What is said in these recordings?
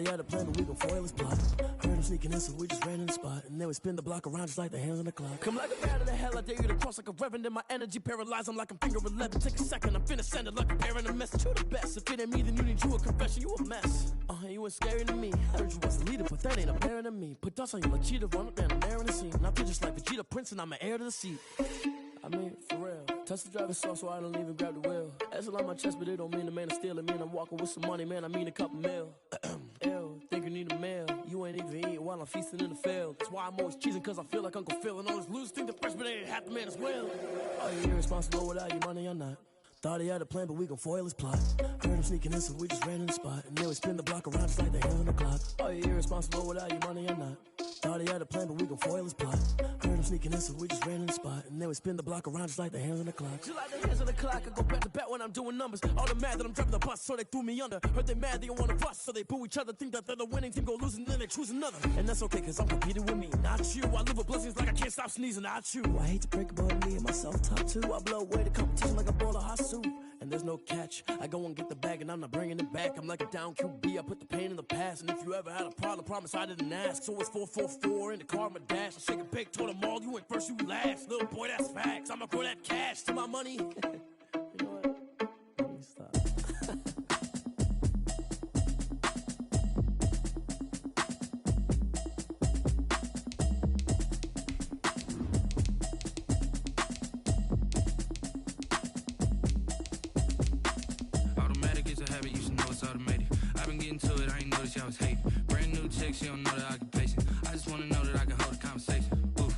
he had a plan, but we gon' foil his plot. Heard him sneaking in, so we just ran in the spot. And then we spin the block around just like the hands on the clock. Come like a bat of the hell, I dare you to cross like a reverend. And my energy paralyzed, I'm like I'm finger 11. Take a second, I'm finna send it like a parent a message. You the best, if it ain't me, then you need you a confession. You a mess, you ain't scary to me. Heard you was a leader, but that ain't apparent to me. Put dust on you like cheetah, run up and I'm there in the scene. And I feel just like Vegeta Prince and I'm an heir to the seat. I mean, for real. Touch the driver's soft so I don't even grab the wheel. That's on my chest, but it don't mean the man is stealing. Man, I'm walking with some money, man, I mean a couple mil. Ew, think you need a meal. You ain't even eating while I'm feasting in the field. That's why I'm always cheesing, cause I feel like Uncle Phil. And all those losers think the freshman ain't half the man as well. Are you irresponsible without your money or not? Thought he had a plan, but we gon' foil his plot. Heard him sneaking in, so we just ran in the spot. And then we spin the block around just like the hands on the clock. Are you irresponsible without your money or not? Thought he had a plan, but we gon' foil his plot. Heard him sneaking in, so we just ran in the spot. And then we spin the block around just like the hands on the clock. Just like the hands on the clock, I go back to back when I'm doing numbers. All the mad that I'm driving the bus, so they threw me under. Heard they mad, they don't wanna bust, so they boo each other. Think that they're the winning team, go losing, then they choose another. And that's okay, cause I'm competing with me, not you. I live with blessings like I can't stop sneezing, not you. I hate to break about me and myself top two. I blow away the competition like a bowl of hot soup. And there's no catch, I go and get the bag and I'm not bringing it back. I'm like a down QB, I put the pain in the past. And if you ever had a problem, promise I didn't ask. So it's 444 in the car, my dash. I shake a bake, told them all, you ain't first, you last. Little boy, that's facts, I'ma grow that cash to my money. You know what? Let me stop. I was hating. Brand new chick, she don't know the occupation. I just wanna know that I can hold a conversation. Oof,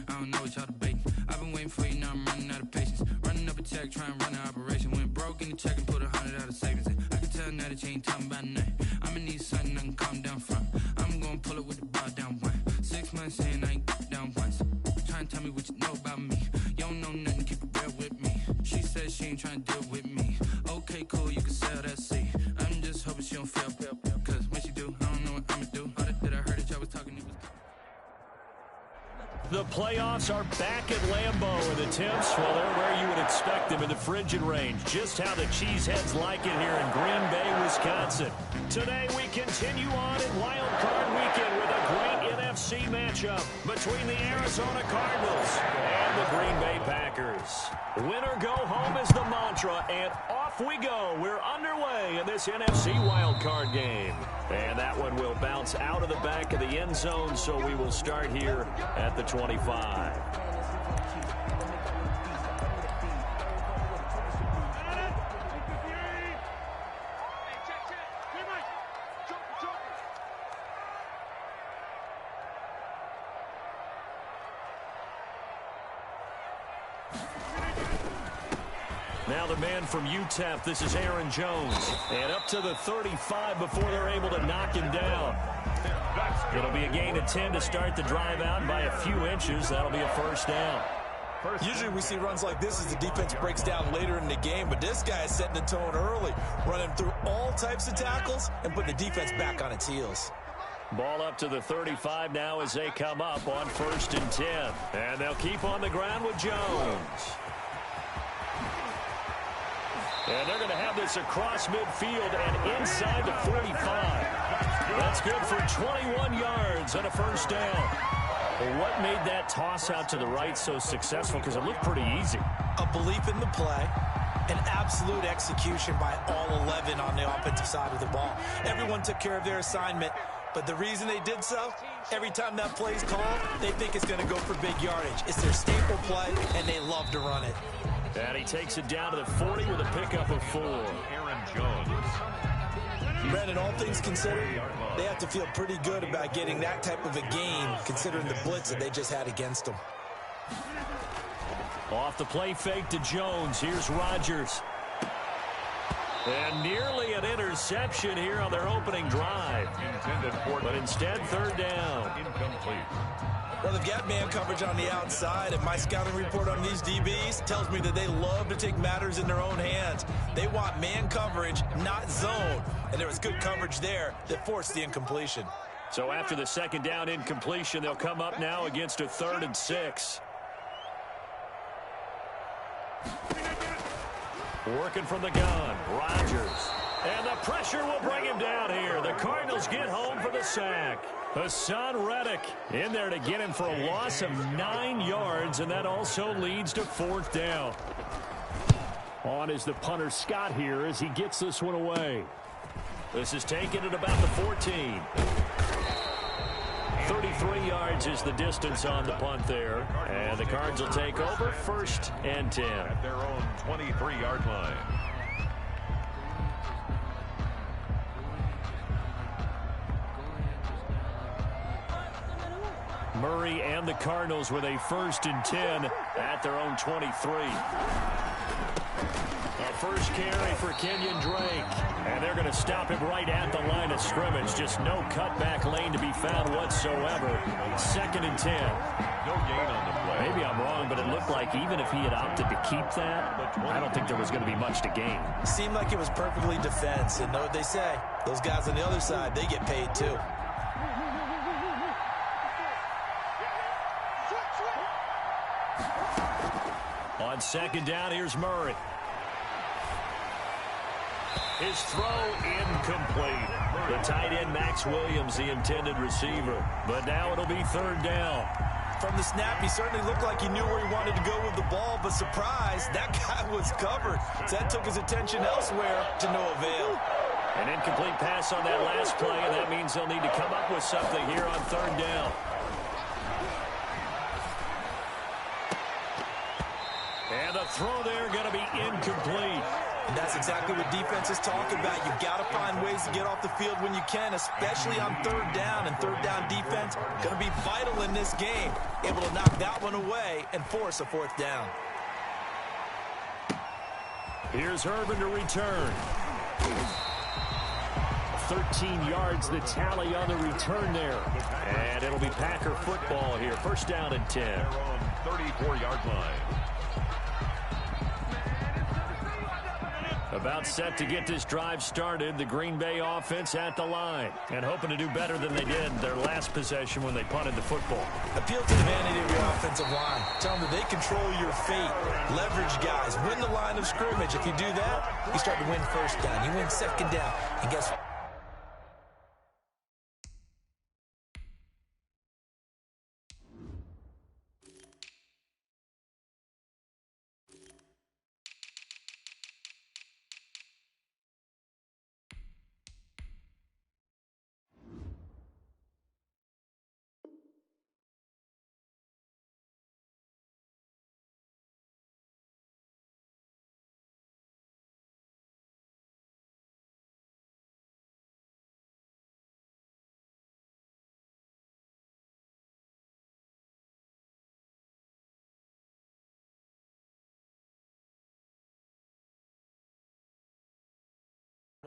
I don't know what y'all debating. I've been waiting for you, now I'm running out of patience. Running up a check, trying to run an operation. Went broke in the check and put 100 out of savings in. I can tell now that you ain't talking about nothing. I'ma need something I can calm down from. I'm gonna pull it with the bar down one. 6 months in, I ain't down once. Trying to tell me what you know about me. You don't know nothing, keep it real with me. She says she ain't trying to deal with me. Okay, cool, you can sell that seat. I'm just hoping she don't fail. Cause when she do, I don't know what I'ma do. All that I heard that y'all was talking, it was... The playoffs are back at Lambeau, and the temps, well, they're where you would expect them in the frigid range. Just how the Cheeseheads like it here in Green Bay, Wisconsin. Today we continue on in Wild Card Weekend with a great NFC matchup between the Arizona Cardinals and the Green Bay Packers. Win or go home is the mantra, and off we go. We're underway in this NFC Wild Card game. And that one will bounce out of the back of the end zone, so we will start here at the 25. Now the man from UTEP, this is Aaron Jones. And up to the 35 before they're able to knock him down. It'll be a gain of 10 to start the drive out by a few inches. That'll be a first down. Usually we see runs like this as the defense breaks down later in the game, but this guy is setting the tone early, running through all types of tackles and putting the defense back on its heels. Ball up to the 35 now as they come up on 1st and 10. And they'll keep on the ground with Jones. And they're going to have this across midfield and inside the 45. That's good for 21 yards and a first down. Well, what made that toss out to the right so successful? Because it looked pretty easy. A belief in the play, an absolute execution by all 11 on the offensive side of the ball. Everyone took care of their assignment, but the reason they did so, every time that play is called, they think it's going to go for big yardage. It's their staple play, and they love to run it. And he takes it down to the 40 with a pickup of 4. Aaron Jones. Brandon, all things considered, they have to feel pretty good about getting that type of a gain, considering the blitz that they just had against them. Off the play fake to Jones. Here's Rodgers. And nearly an interception here on their opening drive. But instead, 3rd down. Incomplete. Well, they've got man coverage on the outside, and my scouting report on these DBs tells me that they love to take matters in their own hands. They want man coverage, not zone. And there was good coverage there that forced the incompletion. So after the 2nd down incompletion, they'll come up now against a 3rd and 6. Working from the gun, Rodgers. And the pressure will bring him down here. The Cardinals get home for the sack. Hassan Reddick in there to get him for a loss of 9 yards, and that also leads to 4th down. On is the punter Scott here as he gets this one away. This is taken at about the 14. 33 yards is the distance on the punt there. And the Cards will take over 1st and 10. At their own 23-yard line. Murray and the Cardinals with a 1st and 10 at their own 23. A first carry for Kenyon Drake. And they're going to stop him right at the line of scrimmage. Just no cutback lane to be found whatsoever. 2nd and 10. No gain on the play. Maybe I'm wrong, but it looked like even if he had opted to keep that, I don't think there was going to be much to gain. Seemed like it was perfectly defense. And know what they say? Those guys on the other side, they get paid too. On 2nd down, here's Murray. His throw incomplete. The tight end, Max Williams, the intended receiver. But now it'll be 3rd down. From the snap, he certainly looked like he knew where he wanted to go with the ball, but surprise, that guy was covered. So that took his attention elsewhere to no avail. An incomplete pass on that last play, and that means they'll need to come up with something here on 3rd down. And the throw there going to be incomplete. And that's exactly what defenses talk about. You've got to find ways to get off the field when you can, especially on 3rd down. And 3rd down defense going to be vital in this game. Able to knock that one away and force a 4th down. Here's Urban to return. 13 yards the tally on the return there. And it'll be Packer football here. 1st down and 10. Their own 34-yard line. About set to get this drive started. The Green Bay offense at the line. And hoping to do better than they did their last possession when they punted the football. Appeal to the vanity of your offensive line. Tell them that they control your fate. Leverage guys. Win the line of scrimmage. If you do that, you start to win 1st down. You win 2nd down. And guess what?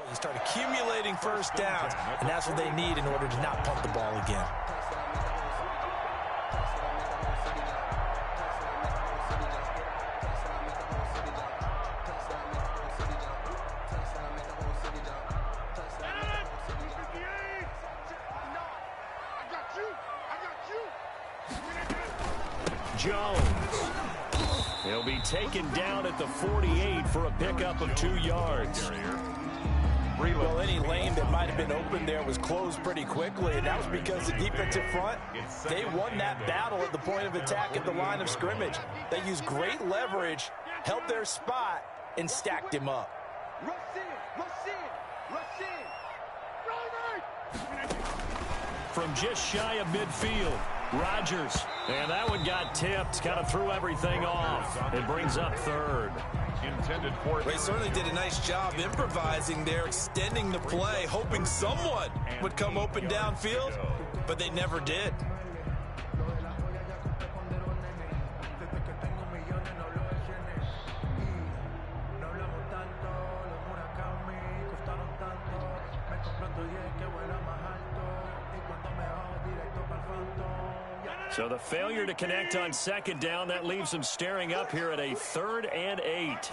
You start accumulating 1st downs, and that's what they need in order to not punt the ball again. Jones. He'll be taken down at the 48 for a pickup of 2 yards. Well, any lane that might have been open there was closed pretty quickly, and that was because the defensive front, they won that battle at the point of attack at the line of scrimmage. They used great leverage, held their spot, and stacked him up. From just shy of midfield, Rodgers. And that one got tipped, kind of threw everything off. It brings up 3rd. Intended for. They certainly did a nice job improvising there, extending the play, hoping someone would come open downfield, but they never did. So the failure to connect on 2nd down, that leaves them staring up here at a 3rd and 8.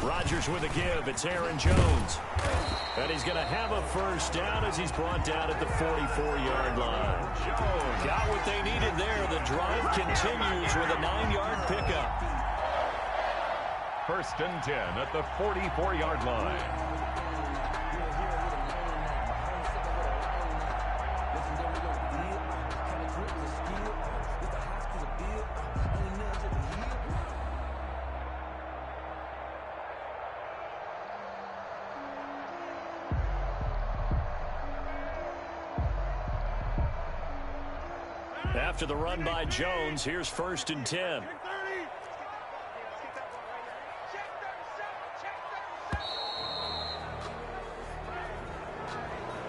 Rodgers with a give. It's Aaron Jones. And he's going to have a 1st down as he's brought down at the 44-yard line. Got what they needed there. The drive continues with a 9-yard pickup. First and 10 at the 44-yard line. After the run by Jones, here's first and 10.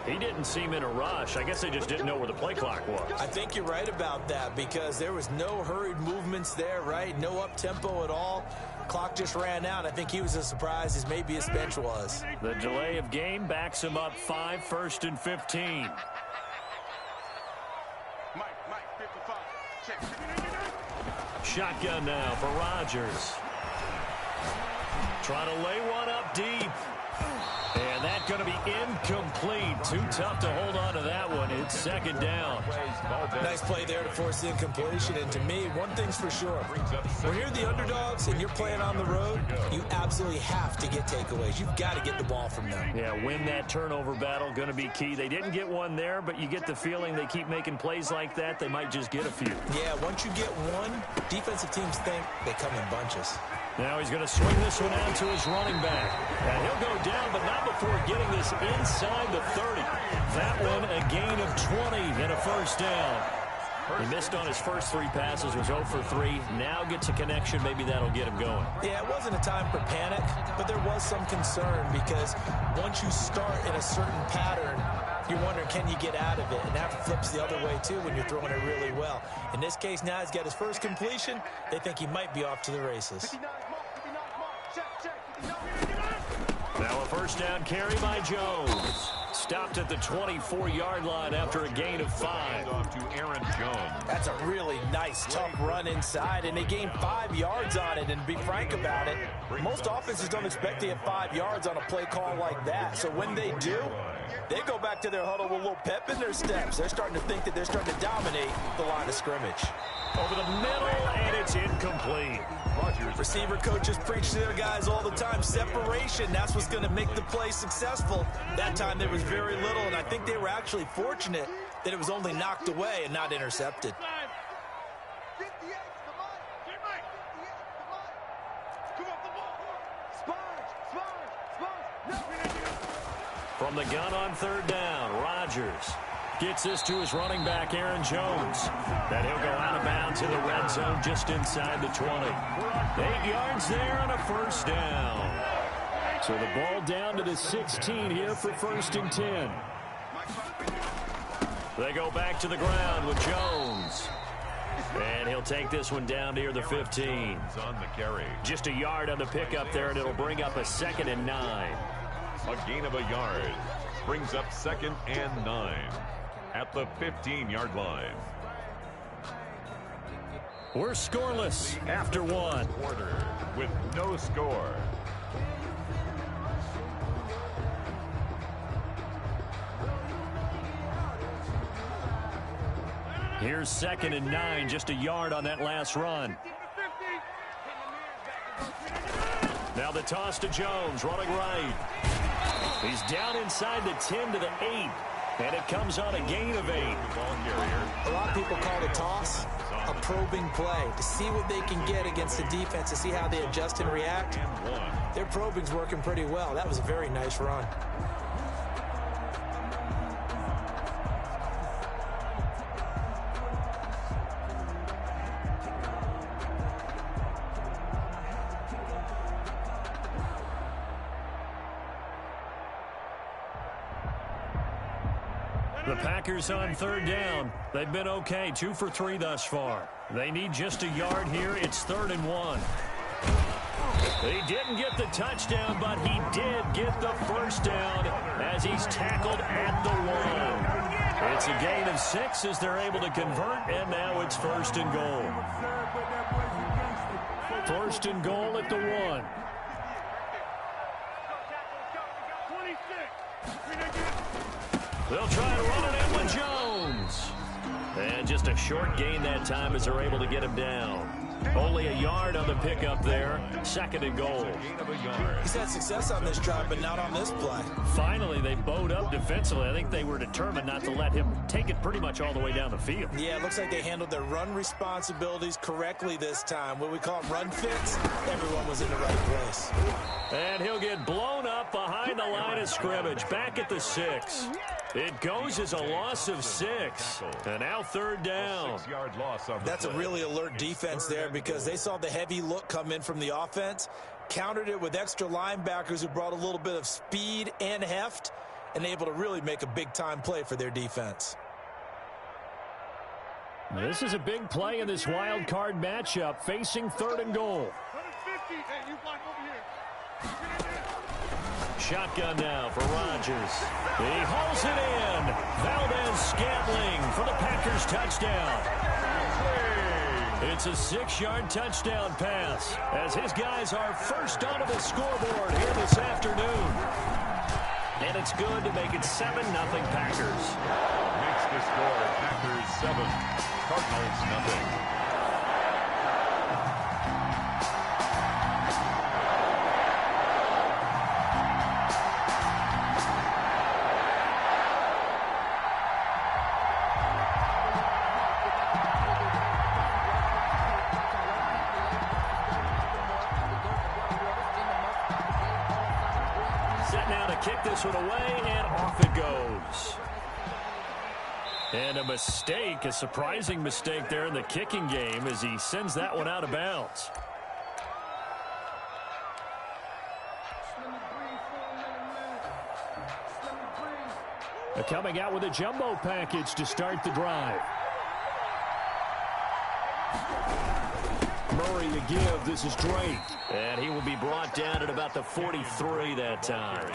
He didn't seem in a rush. I guess they just didn't know where the play clock was. I think you're right about that because there was no hurried movements there, right? No up-tempo at all. Clock just ran out. I think he was as surprised as maybe his bench was. The delay of game backs him up 5, first and 15. Shotgun now for Rodgers. Trying to lay one up deep. And that's going to be incomplete. Too tough to hold on to that one. It's second down. Nice play there to force the incompletion. And to me, one thing's for sure. When you're the underdogs and you're playing on the road, you absolutely have to get takeaways. You've got to get the ball from them. Yeah, win that turnover battle, going to be key. They didn't get one there, but you get the feeling they keep making plays like that, they might just get a few. Yeah, once you get one, defensive teams think they come in bunches. Now he's going to swing this one out to his running back. And he'll go down, but not before getting this inside the 30. That one a gain of 20 and a first down. He missed on his first 3 passes, was 0 for 3. Now gets a connection. Maybe that'll get him going. Yeah, it wasn't a time for panic, but there was some concern because once you start in a certain pattern, you're wondering, can you get out of it? And that flips the other way, too, when you're throwing it really well. In this case, now he's got his first completion. They think he might be off to the races. Now a first down carry by Jones. Stopped at the 24-yard line after a gain of 5. Off to Aaron Jones. That's a really nice, tough run inside, and they gained 5 yards on it. And to be frank about it, most offenses don't expect to get 5 yards on a play call like that. So when they do, they go back to their huddle with a little pep in their steps. They're starting to think that they're starting to dominate the line of scrimmage. Over the middle, and it's incomplete. Receiver coaches preach to their guys all the time. Separation, that's what's going to make the play successful. That time there was very little, and I think they were actually fortunate that it was only knocked away and not intercepted. From the gun on third down, Rodgers gets this to his running back, Aaron Jones. Then he'll go out of bounds in the red zone just inside the 20. 8 yards there and a first down. So the ball down to the 16 here for first and 10. They go back to the ground with Jones. And he'll take this one down near the 15. On the carry. Just a yard on the pickup there, and it'll bring up a 2nd and 9. A gain of a yard. Brings up 2nd and 9 at the 15-yard line. We're scoreless after 1. Quarter with no score. Here's 2nd and 9, just a yard on that last run. Now the toss to Jones, running right. He's down inside the 10 to the 8, and it comes on a gain of 8. A lot of people call the toss a probing play to see what they can get against the defense, to see how they adjust and react. Their probing's working pretty well. That was a very nice run. The Packers on third down. They've been okay, 2 for 3 thus far. They need just a yard here. It's 3rd and 1. He didn't get the touchdown, but he did get the first down as he's tackled at the 1. It's a gain of 6 as they're able to convert, and now it's 1st and goal. 1st and goal at the 1. They'll try to run it in with Jones. And just a short gain that time as they're able to get him down. Only a yard on the pickup there. 2nd and goal. He's had success on this drive, but not on this play. Finally, they bowed up defensively. I think they were determined not to let him take it pretty much all the way down the field. Yeah, it looks like they handled their run responsibilities correctly this time. What we call run fits, everyone was in the right place. And he'll get blown up behind the line of scrimmage, back at the 6. It goes as a loss of 6. And now 3rd down. That's a really alert defense there because they saw the heavy look come in from the offense, countered it with extra linebackers who brought a little bit of speed and heft, and able to really make a big-time play for their defense. This is a big play in this wild card matchup, facing 3rd and goal. Shotgun now for Rodgers. He hauls it in. Valdez-Scantling for the Packers touchdown. It's a 6-yard touchdown pass as his guys are first onto the scoreboard here this afternoon. And it's good to make it 7-0 Packers. Makes the score Packers 7, Cardinals 0. Kick this one away, and off it goes. And a mistake, a surprising mistake there in the kicking game as he sends that one out of bounds. They're coming out with a jumbo package to start the drive. Murray to give. This is Drake. And he will be brought down at about the 43 that time.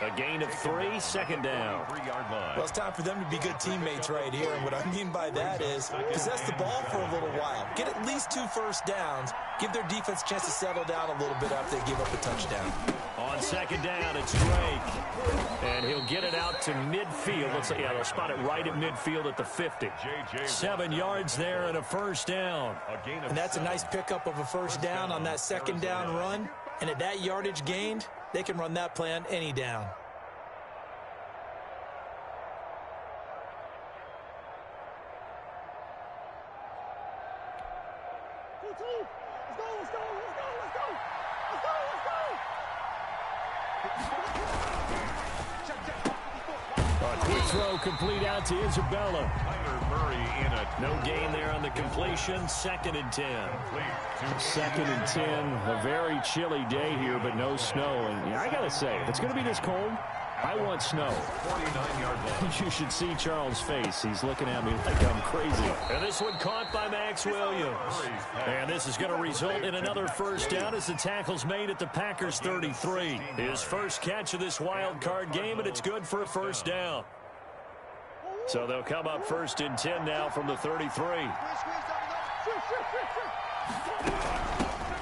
A gain of 3, 2nd down. Well, it's time for them to be good teammates right here. And what I mean by that is possess the ball for a little while. Get at least 2 first downs. Give their defense a chance to settle down a little bit after they give up a touchdown. On 2nd down, it's Drake. And he'll get it out to midfield. Looks like, yeah, they'll spot it right at midfield at the 50. 7 yards there and a first down. And that's a nice pickup of a first down on that 2nd down run. And at that yardage gained, they can run that play on any down. Throw complete out to Isabella. Murray in it. No gain there on the completion. 2nd and 10. 2nd and 10. A very chilly day here, but no snow. And yeah, I got to say, if it's going to be this cold, I want snow. 49-yard line. You should see Charles' face. He's looking at me like I'm crazy. And this one caught by Max Williams. And this is going to result in another first down as the tackle's made at the Packers 33. His first catch of this wild card game, and it's good for a first down. So they'll come up 1st and 10 now from the 33.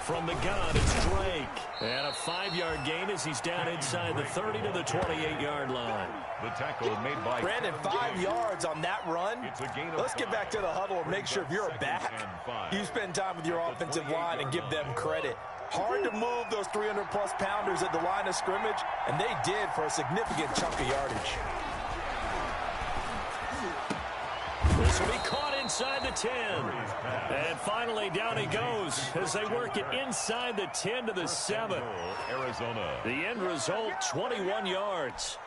From the gun, it's Drake. And a 5-yard gain as he's down inside the 30 to the 28-yard line. The tackle made by Brandon, 5 yards on that run. Let's get back to the huddle and make sure if you're a back, you spend time with your offensive line and give them credit. Hard to move those 300-plus pounders at the line of scrimmage, and they did for a significant chunk of yardage. This will be caught inside the 10. And finally, down he goes as they work it inside the 10 to the 7. Arizona. The end result, 21 yards.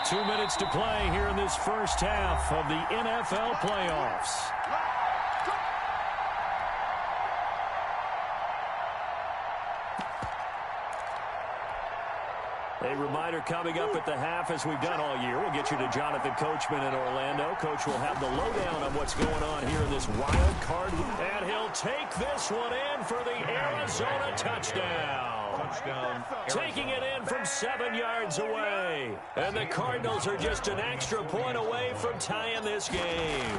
Two minutes to play here in this first half of the NFL playoffs. A reminder coming up at the half, as we've done all year. We'll get you to Jonathan Coachman in Orlando. Coach will have the lowdown on what's going on here in this wild card. And he'll take this one in for the Arizona touchdown. Taking it in from 7 yards away. And the Cardinals are just an extra point away from tying this game.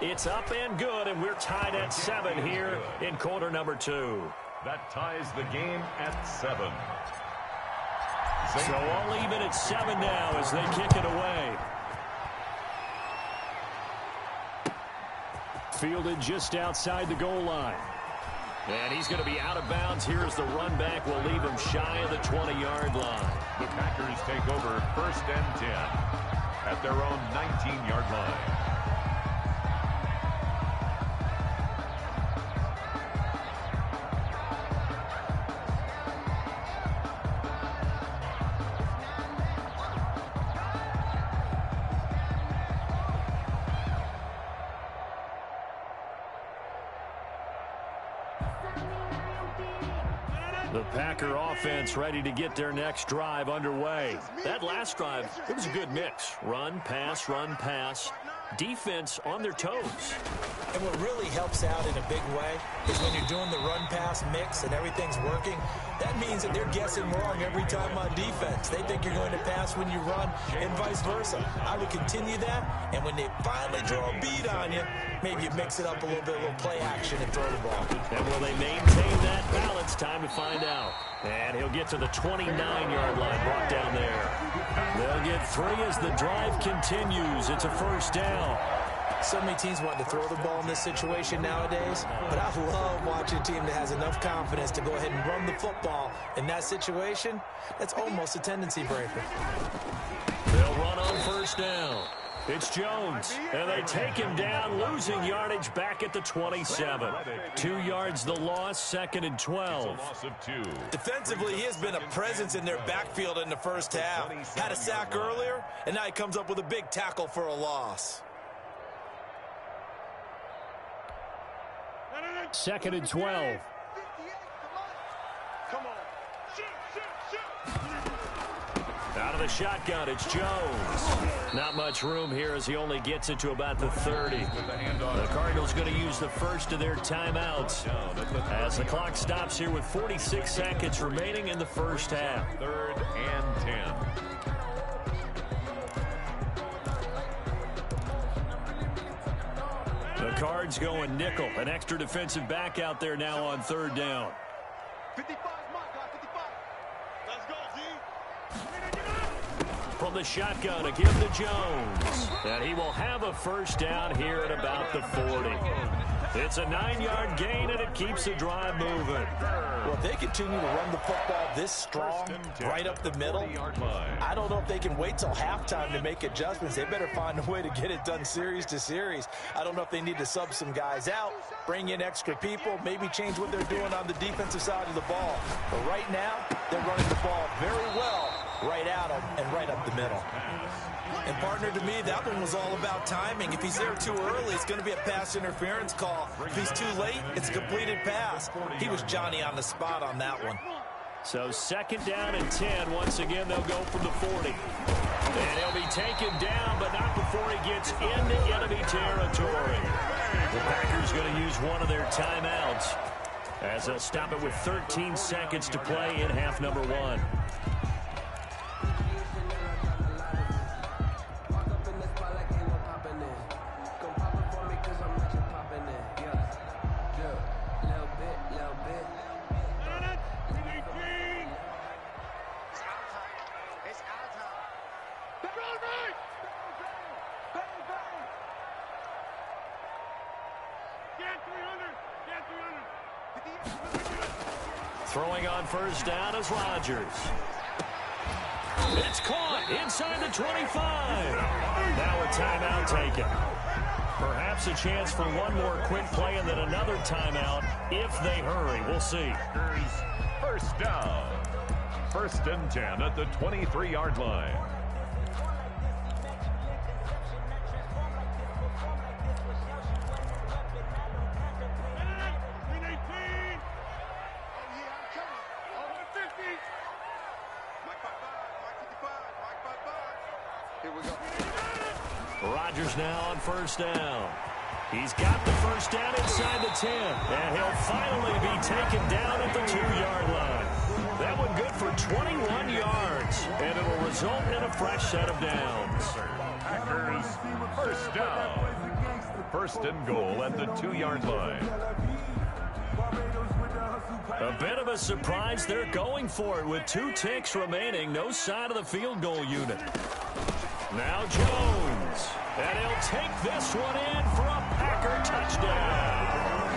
It's up and good, and we're tied at 7 here in quarter number 2. That ties the game at 7. So all even at 7 now as they kick it away. Fielded just outside the goal line. And he's going to be out of bounds here as the run back will leave him shy of the 20-yard line. The Packers take over 1st and 10 at their own 19-yard line. The Packer offense ready to get their next drive underway. That last drive, it was a good mix. Run, pass, defense on their toes. And what really helps out in a big way is when you're doing the run-pass mix and everything's working, that means that they're guessing wrong every time on defense. They think you're going to pass when you run and vice versa. I would continue that, and when they finally draw a beat on you, maybe you mix it up a little bit, a little play action and throw the ball. And will they maintain that balance? Time to find out. And he'll get to the 29-yard line, brought down there. They'll get 3 as the drive continues. It's a 1st down. So many teams want to throw the ball in this situation nowadays, but I love watching a team that has enough confidence to go ahead and run the football. In that situation, that's almost a tendency breaker. They'll run on 1st down. It's Jones, and they take him down, losing yardage back at the 27. 2 yards the loss, 2nd and 12. Defensively, he has been a presence in their backfield in the first half. Had a sack earlier, and now he comes up with a big tackle for a loss. 2nd and 12. Out of the shotgun, it's Jones. Not much room here as he only gets it to about the 30. The Cardinals going to use the first of their timeouts as the clock stops here with 46 seconds remaining in the first half. 3rd and 10. The Cards going nickel. An extra defensive back out there now on 3rd down. 55, my guy, 55. Let's go, Z. From the shotgun, a give to Jones. And he will have a 1st down here at about the 40. It's a 9-yard gain, and it keeps the drive moving. Well, if they continue to run the football this strong, right up the middle, I don't know if they can wait till halftime to make adjustments. They better find a way to get it done series to series. I don't know if they need to sub some guys out, bring in extra people, maybe change what they're doing on the defensive side of the ball. But right now, they're running the ball very well right at them and right up the middle. And, partner, to me, that one was all about timing. If he's there too early, it's going to be a pass interference call. If he's too late, it's a completed pass. He was Johnny on the spot on that one. So 2nd down and 10. Once again, they'll go from the 40. And he'll be taken down, but not before he gets into enemy territory. The Packers going to use one of their timeouts as they'll stop it with 13 seconds to play in half number 1. Throwing on 1st down is Rodgers. It's caught inside the 25. Now a timeout taken. Perhaps a chance for one more quick play and then another timeout if they hurry. We'll see. 1st down. 1st and 10 at the 23-yard line. Rodgers now on 1st down. He's got the 1st down inside the 10. And he'll finally be taken down at the 2-yard line. That one good for 21 yards. And it'll result in a fresh set of downs. Packers 1st down. first and goal at the 2-yard line. A bit of a surprise. They're going for it with 2 ticks remaining. No sign of the field goal unit. Now Jones. And he'll take this one in for a Packer touchdown.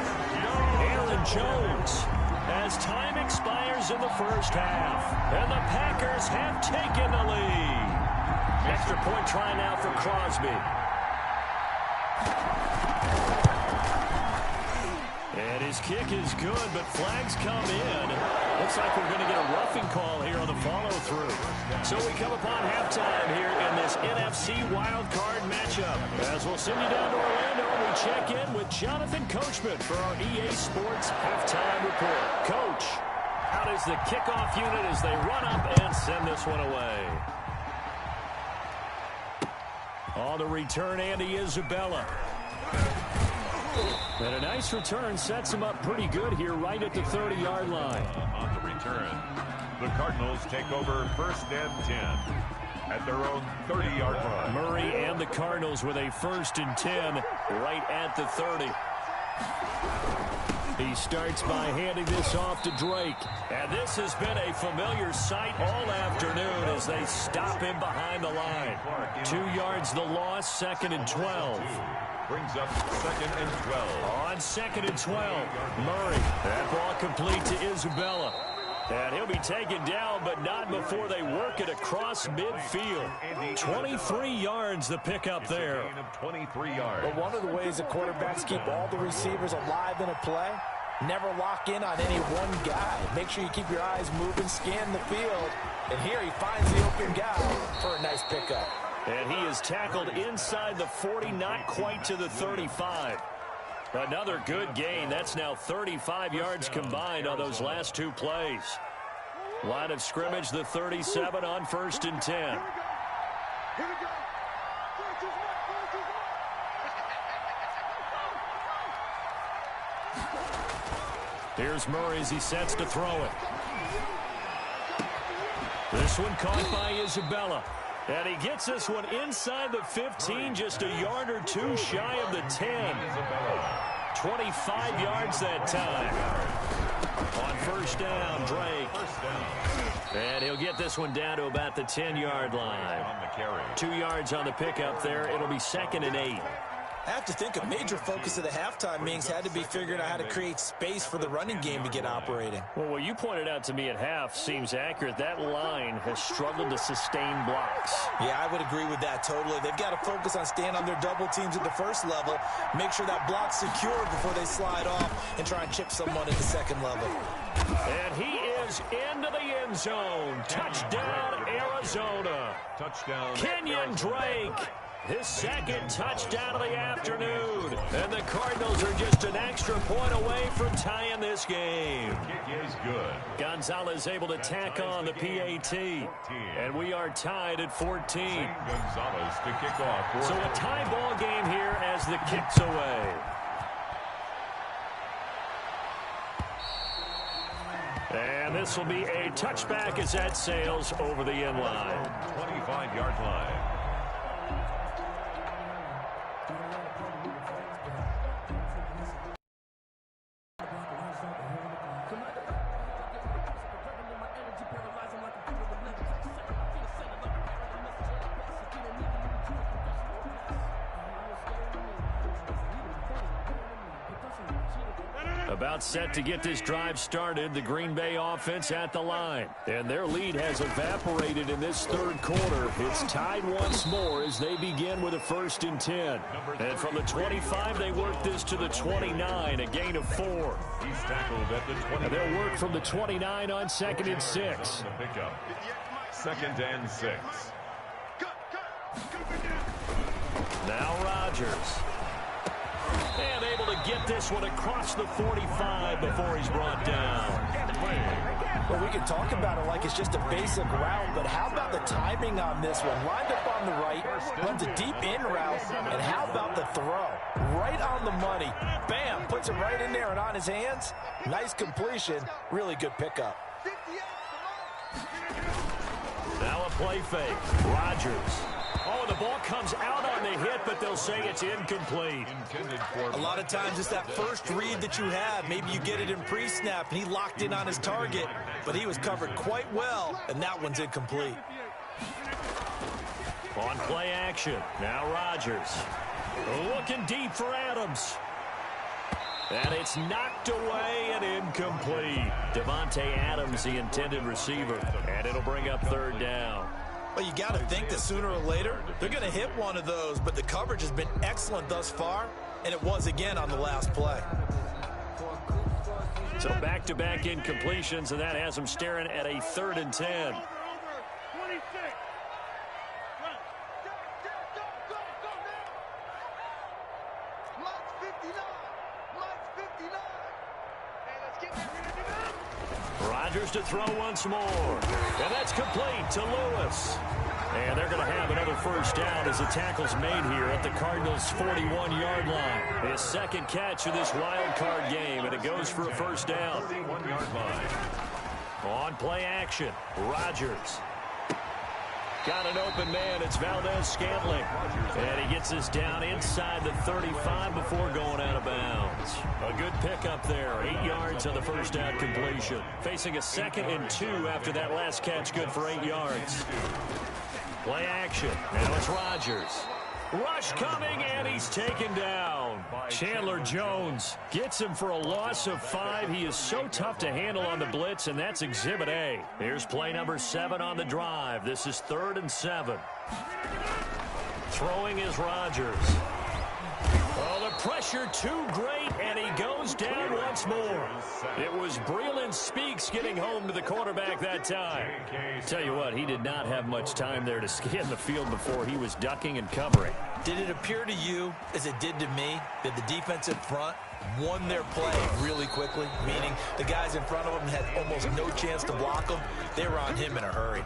Aaron Jones, as time expires in the first half. And the Packers have taken the lead. Extra point try now for Crosby. And his kick is good, but flags come in. Looks like we're going to get a roughing call here on the follow-through. So we come upon halftime here in this NFC wildcard matchup. As we'll send you down to Orlando, we check in with Jonathan Coachman for our EA Sports Halftime Report. Coach, how does the kickoff unit as they run up and send this one away? On the return, Andy Isabella. And a nice return sets him up pretty good here right at the 30-yard line. On the return, the Cardinals take over first and 10 at their own 30-yard line. Murray and the Cardinals with a 1st and 10 right at the 30. He starts by handing this off to Drake. And this has been a familiar sight all afternoon as they stop him behind the line. 2 yards the loss, 2nd and 12. Brings up 2nd and 12. On 2nd and 12, Murray. That ball complete to Isabella. And he'll be taken down, but not before they work it across midfield. 23 yards the pickup there. 23 yards. But one of the ways the quarterbacks keep all the receivers alive in a play, never lock in on any one guy. Make sure you keep your eyes moving, scan the field. And here he finds the open guy for a nice pickup. And he is tackled inside the 40, not quite to the 35. Another good gain. That's now 35 yards combined on those last 2 plays. Line of scrimmage, the 37 on 1st and 10. Here's Murray as he sets to throw it. This one caught by Isabella. And he gets this one inside the 15, just a yard or 2 shy of the 10. 25 yards that time. On 1st down, Drake. And he'll get this one down to about the 10-yard line. 2 yards on the pickup there. It'll be 2nd and 8. I have to think a major focus of the halftime meetings had to be figuring out how to create space for the running game to get operating. Well, what you pointed out to me at half seems accurate. That line has struggled to sustain blocks. Yeah, I would agree with that totally. They've got to focus on staying on their double teams at the first level, make sure that block's secure before they slide off and try and chip someone at the second level. And he is into the end zone. Touchdown, Arizona. Touchdown, Kenyon Drake. His 2nd touchdown of the afternoon. And the Cardinals are just an extra point away from tying this game. Kick is good. Gonzalez able to tack on the PAT. And we are tied at 14. Gonzalez to kick off. So a tie ball game here as the kick's away. And this will be a touchback as that sails over the end line. 25-yard line. About set to get this drive started, the Green Bay offense at the line. And their lead has evaporated in this 3rd quarter. It's tied once more as they begin with a 1st and 10. And from the 25, they work this to the 29, a gain of 4. He's tackled at the 20. And they'll work from the 29 on 2nd and 6. Pickup. 2nd and 6. Now Rodgers. And able to get this one across the 45 before he's brought down. Well, we can talk about it like it's just a basic route, but how about the timing on this one? Lined up on the right, runs a deep in route, and how about the throw? Right on the money. Bam, puts it right in there and on his hands. Nice completion, really good pickup. Now a play fake. Rodgers. Oh, the ball comes out on the hit, but they'll say it's incomplete. A lot of times it's that first read that you have. Maybe you get it in pre-snap, and he locked in on his target, but he was covered quite well, and that one's incomplete. On play action, now Rodgers. Looking deep for Adams. And it's knocked away and incomplete. Davante Adams, the intended receiver. And it'll bring up third down. Well, you got to think that sooner or later, they're going to hit one of those, but the coverage has been excellent thus far, and it was again on the last play. So back-to-back incompletions, and that has them staring at a 3rd and 10. Rodgers to throw once more. And that's complete to Lewis. And they're going to have another first down as the tackle's made here at the Cardinals' 41-yard line. His second catch of this wild card game, and it goes for a first down. 41-yard line. On play action, Rodgers. Got an open man. It's Valdez-Scantling. And he gets this down inside the 35 before going out of bounds. A good pickup there. 8 yards on the first down completion. Facing a 2nd and 2 after that last catch, good for 8 yards. Play action. Now it's Rodgers. Rush coming, and he's taken down. Chandler Jones gets him for a loss of 5. He is so tough to handle on the blitz, and that's Exhibit A. Here's play number 7 on the drive. This is 3rd and 7. Throwing is Rodgers. Oh, the pressure too great, and he goes down once more. It was Breeland Speaks getting home to the quarterback that time. Tell you what, he did not have much time there to scan the field before he was ducking and covering. Did it appear to you, as it did to me, that the defensive front won their play really quickly? Meaning the guys in front of them had almost no chance to block them. They were on him in a hurry.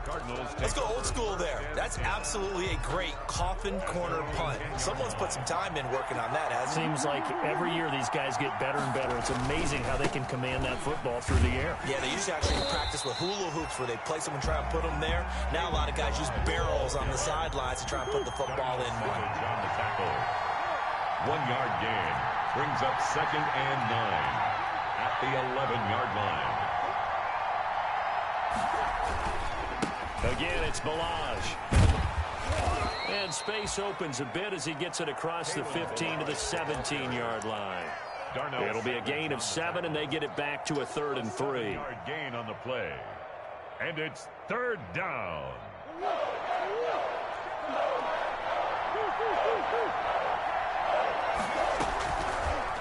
Let's go old school there. That's absolutely a great coffin corner punt. Someone's put some time in working on that, hasn't he? Seems like every year these guys get better and better. It's amazing how they can command that football through the air. Yeah, they used to actually practice with hula hoops where they place them and try and put them there. Now a lot of guys use barrels on the sidelines to try and put the football in one. On the tackle. 1-yard gain. Brings up 2nd and 9 at the 11-yard line. Again, it's Balaj. And space opens a bit as he gets it across the 15 to the 17-yard line. It'll be a gain of 7, and they get it back to a 3rd and 3. 7-yard gain on the play. And it's 3rd down.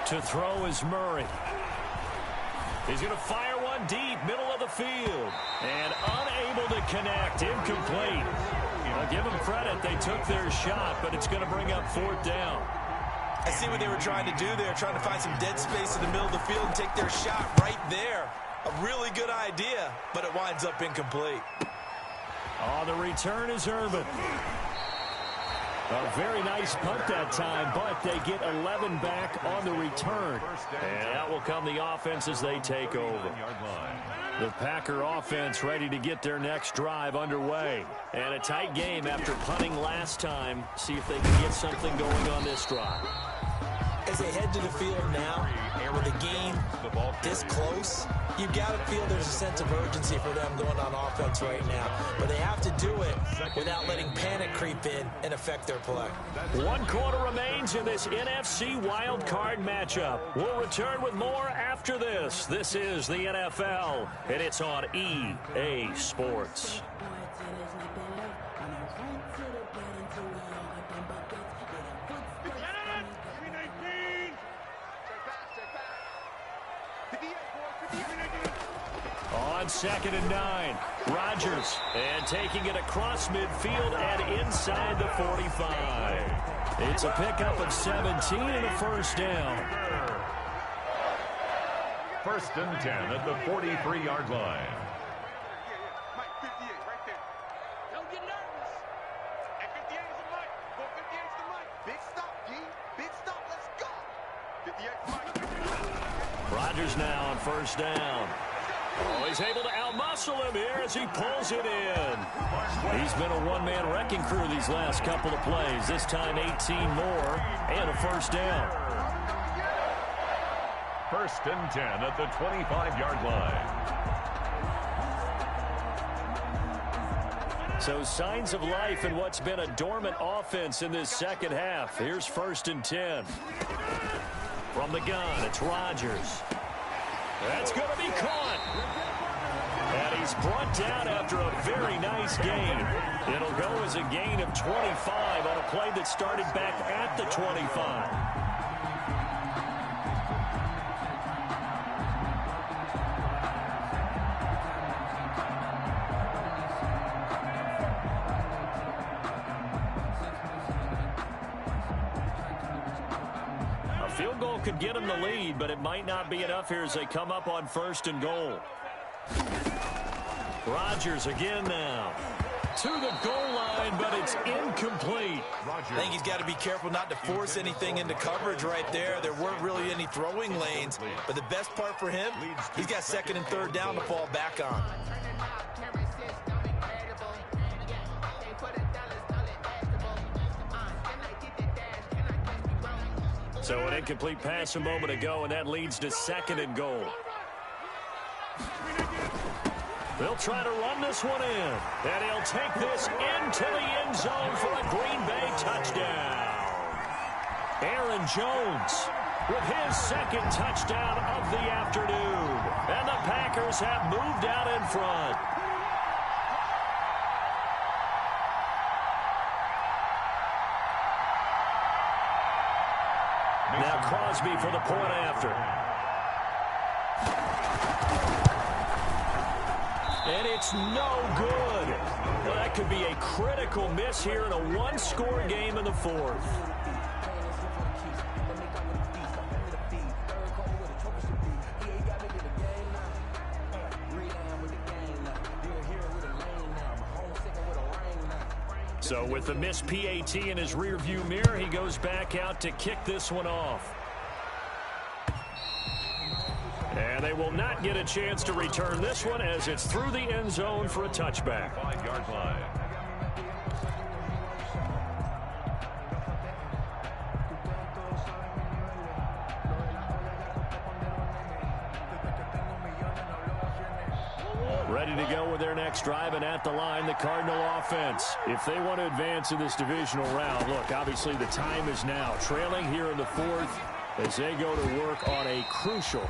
To throw is Murray. He's going to fire one deep, middle of the field. And unable to connect, incomplete. I'll give them credit, they took their shot, but it's going to bring up 4th down. I see what they were trying to do there, trying to find some dead space in the middle of the field and take their shot right there. A really good idea, but it winds up incomplete. Oh, the return is Urban. A very nice punt that time, but they get 11 back on the return. And that will come the offense as they take over. The Packer offense ready to get their next drive underway. And a tight game after punting last time. See if they can get something going on this drive. As they head to the field now, with the game this close, you've got to feel there's a sense of urgency for them going on offense right now. But they have to do it without letting panic creep in and affect their play. 1 quarter remains in this NFC wild card matchup. We'll return with more after this. This is the NFL, and it's on EA Sports. On 2nd and 9, Rodgers, and taking it across midfield and inside the 45. It's a pickup of 17 and a first down. 1st and 10 at the 43-yard line. Mike, 58, right there. Don't get nervous. At 58 is the Mike. Go 58 is the Mike. Big stop, G. Big stop. Let's go. 58 is Mike. Rodgers now on 1st down. Oh, he's able to outmuscle him here as he pulls it in. He's been a one-man wrecking crew these last couple of plays. This time 18 more and a first down. 1st and 10 at the 25-yard line. So signs of life in what's been a dormant offense in this second half. Here's 1st and 10. From the gun, it's Rodgers. That's going to be caught. And he's brought down after a very nice gain. It'll go as a gain of 25 on a play that started back at the 25. Field goal could get them the lead, but it might not be enough here as they come up on 1st and goal. Rodgers again now. To the goal line, but it's incomplete. I think he's got to be careful not to force anything into coverage right there. There weren't really any throwing lanes, but the best part for him, he's got 2nd and 3rd down to fall back on. So an incomplete pass a moment ago, and that leads to 2nd and goal. They'll try to run this one in, and he'll take this into the end zone for a Green Bay touchdown. Aaron Jones with his 2nd touchdown of the afternoon, and the Packers have moved out in front. Now Crosby for the point after. And it's no good. Well, that could be a critical miss here in a one-score game in the 4th. So with the missed PAT in his rearview mirror, he goes back out to kick this one off. And they will not get a chance to return this one as it's through the end zone for a touchback. 5-yard line. Ready to go with their next drive, and at the line, the Cardinal offense. If they want to advance in this divisional round, look, obviously the time is now. Trailing here in the 4th as they go to work on a crucial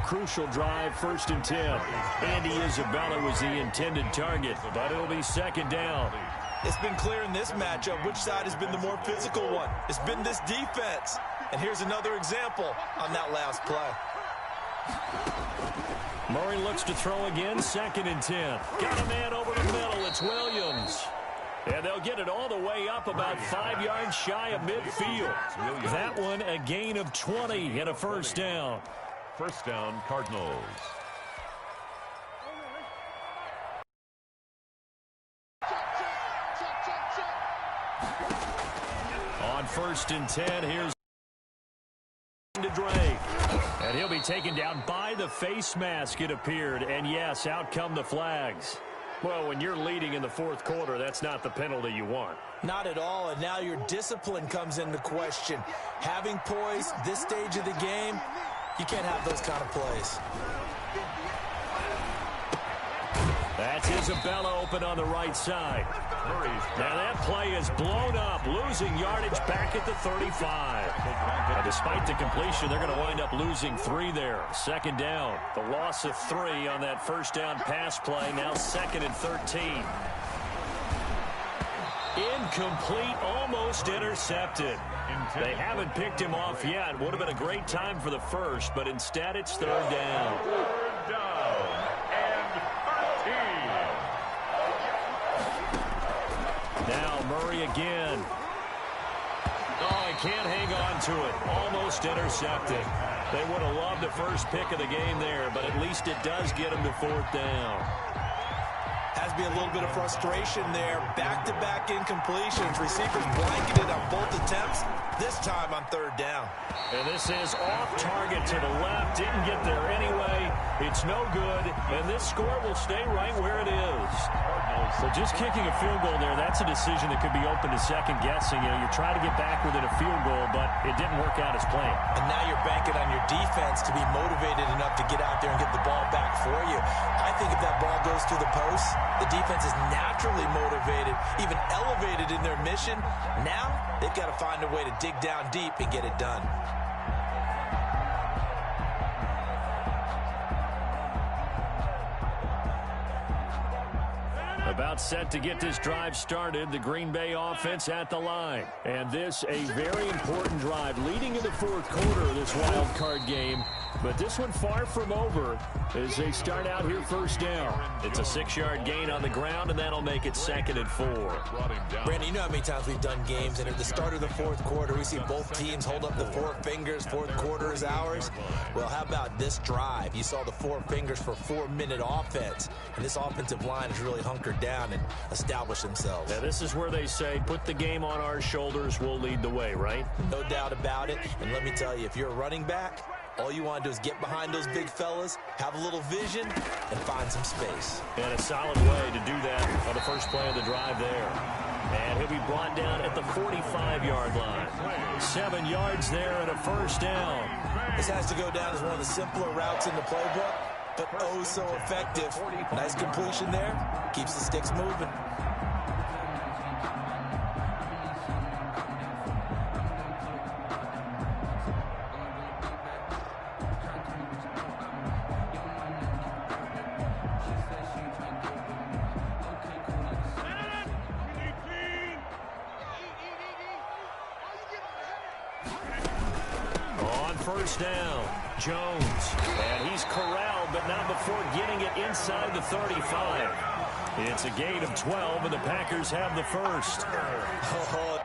drive, 1st and 10. Andy Isabella was the intended target, but it'll be 2nd down. It's been clear in this matchup which side has been the more physical one. It's been this defense. And here's another example on that last play. Murray looks to throw again, 2nd and 10. Got a man over the middle. It's Williams. And they'll get it all the way up about 5 yards shy of midfield. That one a gain of 20 and a 1st down. 1st down, Cardinals. On 1st and 10, here's to Drake. And he'll be taken down by the face mask, it appeared. And yes, out come the flags. Well, when you're leading in the 4th quarter, that's not the penalty you want. Not at all, and now your discipline comes into question. Having poise this stage of the game, you can't have those kind of plays. That's Isabella open on the right side. Now that play is blown up, losing yardage back at the 35. And despite the completion, they're going to wind up losing 3 there. 2nd down. The loss of 3 on that 1st down pass play. Now 2nd and 13. Incomplete, almost intercepted. They haven't picked him off yet. Would have been a great time for the 1st, but instead it's 3rd down. 3rd down and 13. Now Murray again. Oh, he can't hang on to it. Almost intercepted. They would have loved the first pick of the game there, but at least it does get him to 4th down. Has to be a little bit of frustration there. Back-to-back incompletions. Receivers blanketed on both attempts. This time on third down. And this is off target to the left. Didn't get there anyway. It's no good. And this score will stay right where it is. So just kicking a field goal there, that's a decision that could be open to second guessing. You know, you try to get back within a field goal, but it didn't work out as planned. And now you're banking on your defense to be motivated enough to get out there and get the ball back for you. I think if that ball goes through the post, the defense is naturally motivated, even elevated in their mission. Now they've got to find a way to dig down deep and get it done. About set to get this drive started, the Green Bay offense at the line. And this a very important drive leading into the fourth quarter of this wild card game. But this one far from over as they start out here first down. It's a 6-yard gain on the ground, and that'll make it 2nd and 4. Brandon, you know how many times we've done games, and at the start of the fourth quarter, we see both teams hold up the 4 fingers, fourth quarter is ours. Well, how about this drive? You saw the 4 fingers for 4-minute offense, and this offensive line has really hunkered down and established themselves. Now, this is where they say, put the game on our shoulders, we'll lead the way, right? No doubt about it, and let me tell you, if you're a running back, all you want to do is get behind those big fellas, have a little vision, and find some space. And a solid way to do that on the first play of the drive there. And he'll be brought down at the 45-yard line. 7 yards there and a first down. This has to go down as one of the simpler routes in the playbook, but oh so effective. Nice completion there. Keeps the sticks moving. First down, Jones, and he's corralled, but not before getting it inside the 35. It's a gain of 12, and the Packers have the first. Oh,